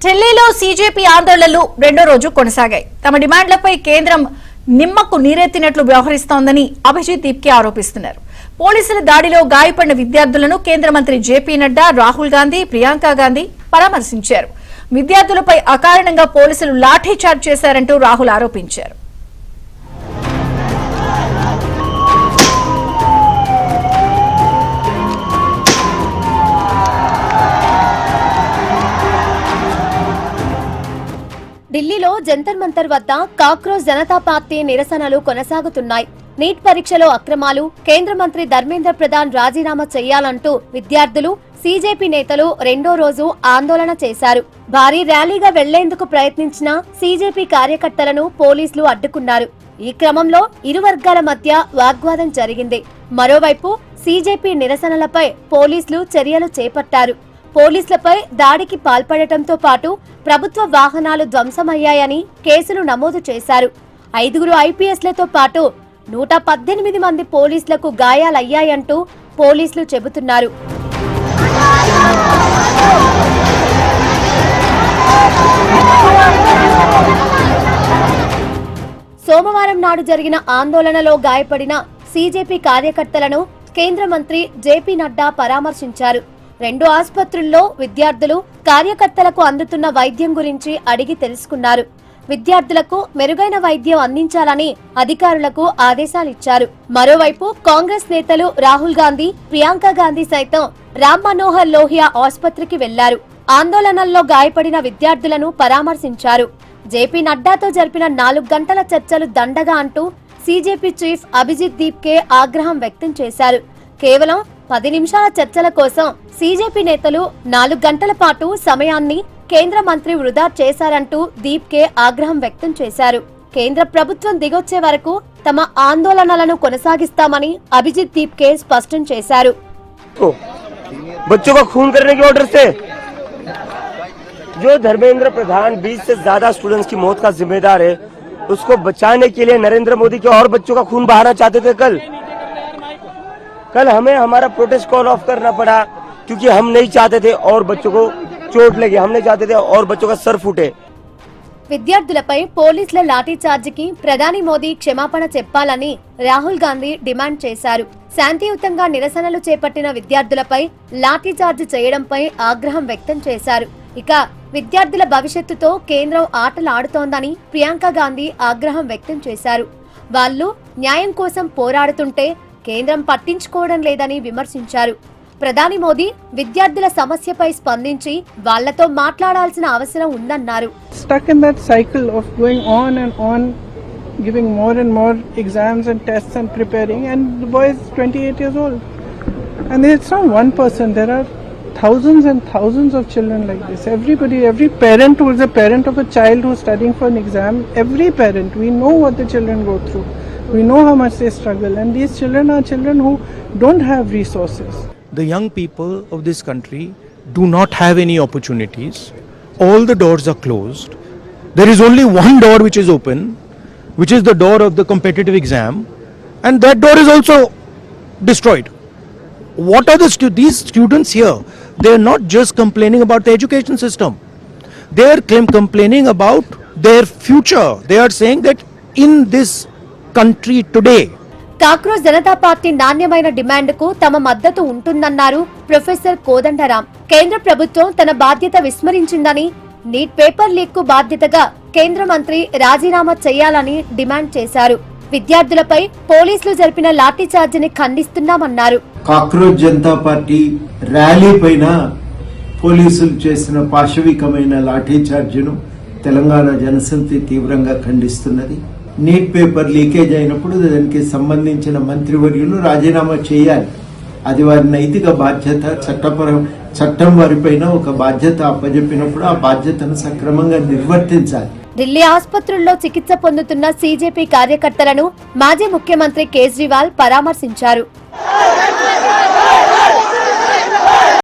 ఢిల్లీలో సీజేపీ ఆందోళనలు రెండో రోజు కొనసాగాయి. తమ డిమాండ్లపై కేంద్రం నిమ్మకు నీరెత్తినట్లు వ్యవహరిస్తోందని అభిజిత్ దీప్కే ఆరోపిస్తున్నారు. పోలీసుల దాడిలో గాయపడిన విద్యార్థులను కేంద్ర మంత్రి జేపీ నడ్డా, రాహుల్ గాంధీ, ప్రియాంక గాంధీ పరామర్శించారు. విద్యార్థులపై అకారణంగా పోలీసులు లాఠీచార్జ్ చేశారంటూ రాహుల్ ఆరోపించారు. ఢిల్లీలో జంతర్ మంతర్ వద్ద కాక్రోజ్ జనతా పార్టీ నిరసనలు కొనసాగుతున్నాయి. నీట్ పరీక్షలో అక్రమాలు, కేంద్ర మంత్రి ధర్మేంద్ర ప్రధాన్ రాజీనామా చేయాలంటూ విద్యార్థులు, సీజేపీ నేతలు రెండో రోజు ఆందోళన చేశారు. భారీ ర్యాలీగా వెళ్లేందుకు ప్రయత్నించిన సీజేపీ కార్యకర్తలను పోలీసులు అడ్డుకున్నారు. ఈ క్రమంలో ఇరు వర్గాల మధ్య వాగ్వాదం జరిగింది. మరోవైపు సీజేపీ నిరసనలపై పోలీసులు చర్యలు చేపట్టారు. పోలీసులపై దాడికి పాల్పడటంతో పాటు ప్రభుత్వ వాహనాలు ధ్వంసమయ్యాయని కేసులు నమోదు చేశారు. 5 ఐపీఎస్లతో పాటు 118 మంది పోలీసులకు గాయాలయ్యాయంటూ పోలీసులు చెబుతున్నారు. సోమవారం నాడు జరిగిన ఆందోళనలో గాయపడిన సీజేపీ కార్యకర్తలను కేంద్ర మంత్రి జేపీ నడ్డా పరామర్శించారు. 2 ఆసుపత్రుల్లో విద్యార్థులు, కార్యకర్తలకు అందుతున్న వైద్యం గురించి అడిగి తెలుసుకున్నారు. విద్యార్థులకు మెరుగైన వైద్యం అందించాలని అధికారులకు ఆదేశాలిచ్చారు. మరోవైపు కాంగ్రెస్ నేతలు రాహుల్ గాంధీ, ప్రియాంక గాంధీ సైతం రామ్ మనోహర్ లోహియా ఆసుపత్రికి వెళ్లారు. ఆందోళనల్లో గాయపడిన విద్యార్థులను పరామర్శించారు. జేపీ నడ్డాతో జరిపిన 4 గంటల చర్చలు దండగా అంటూ సీజేపీ చీఫ్ అభిజిత్ దీప్కే ఆగ్రహం వ్యక్తం చేశారు. కేవలం 10 నిమిషాల చర్చల కోసం సీజేపీ నేతలు 4 గంటల పాటు సమయాన్ని కేంద్ర మంత్రి వృధా చేశారంటూ దీప్కే ఆగ్రహం వ్యక్తం చేశారు. కేంద్ర ప్రభుత్వం దిగొచ్చే వరకు తమ ఆందోళనలను కొనసాగిస్తామని అభిజిత్ దీప్కే స్పష్టం చేశారు. बच्चों को खून करने के ऑर्डर से जो धर्मेंद्र प्रधान 20 से ज्यादा स्टूडेंट्स की मौत का जिम्मेदार है, उसको बचाने के लिए नरेंद्र मोदी के और बच्चों का खून बहाना चाहते थे। कल हमें हमारा प्रोटेस्ट कॉल ऑफ करना पड़ा क्योंकि हम नहीं चाहते थे और बच्चों को चोट लगे, हम नहीं चाहते थे और बच्चों का सर फूटे। విద్యార్థులపై పోలీసుల లాఠీచార్జికి ప్రధాని మోదీ క్షమాపణ చెప్పాలని రాహుల్ గాంధీ డిమాండ్ చేశారు. శాంతియుతంగా నిరసనలు చేపట్టిన విద్యార్థులపై లాఠీచార్జ్ చేయడంపై ఆగ్రహం వ్యక్తం చేశారు. ఇక విద్యార్థుల భవిష్యత్తుతో కేంద్రం ఆటలు ఆడుతోందని ప్రియాంక గాంధీ ఆగ్రహం వ్యక్తం చేశారు. వాళ్లు న్యాయం కోసం పోరాడుతుంటే కేంద్రం పట్టించుకోవడం లేదని విమర్శించారు. ప్రధాని మోదీ విద్యార్థుల సమస్యపై స్పందించి వాళ్లతో మాట్లాడాల్సిన అవసరం ఉందన్నారు. Stuck in that cycle of going on and on, giving more and more exams and tests and preparing, and the boy is 28 years old. And it's not one person, there are thousands and thousands of children like this. Everybody, every parent who is a parent of a child who is studying for an exam, every parent, we know what the children go through. We know how much they struggle, and these children are children who don't have resources. The young people of this country do not have any opportunities. All the doors are closed. There is only one door which is open, which is the door of the competitive exam, and that door is also destroyed. What are these students here? They are not just complaining about the education system. They are complaining about their future. They are saying that in this country today, cockroach Janata party నాణ్యమైన డిమాండ్కు తమ మద్దతు ఉంటుందన్నారు professor Kodandaram. కేంద్ర ప్రభుత్వం తన బాధ్యత విస్మరించిందని, neat paper leak కు బాధ్యతగా కేంద్ర మంత్రి రాజీనామా చేయాలని డిమాండ్ చేశారు. విద్యార్థులపై పోలీసులు జరిపిన లాఠీచార్జిని ఖండిస్తున్నామన్నారు. కాక్రోజ్ జనతా పార్టీ ర్యాలీ పైన పోలీసులు చేసిన పాశవికమైన లాఠీచార్జిను తెలంగాణ జనసమితి తీవ్రంగా ఖండిస్తున్నది. నీట్ పేపర్ లీకేజ్ అయినప్పుడు దానికి సంబంధించిన మంత్రివర్యులు రాజీనామా చేయాలి. అది వారి నైతిక బాధ్యత. చట్టం వారిపైన ఒక బాధ్యత అప్పజెప్పినప్పుడు ఆ బాధ్యతను సక్రమంగా నిర్వర్తించాలి. ఢిల్లీ ఆసుపత్రుల్లో చికిత్స పొందుతున్న సీజేపీ కార్యకర్తలను మాజీ ముఖ్యమంత్రి కేజ్రీవాల్ పరామర్శించారు.